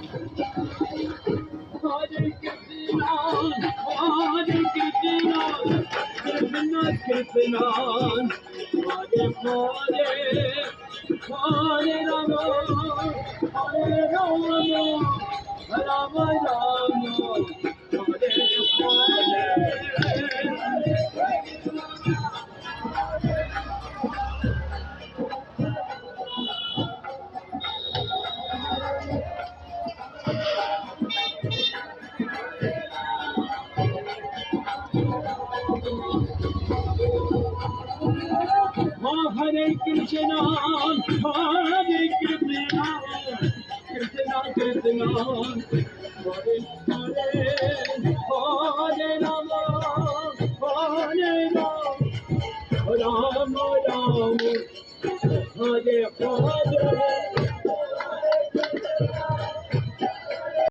Hare Krishna, Hare Krishna, Krishna Krishna, Hare Hare, Hare Rama, Hare Rama, Rama Rama, Hare Hare Krishna, Hare Krishna, Krishna Krishna, Hare Hare, Hare Rama, Hare Rama, Rama Rama, Hare Hare.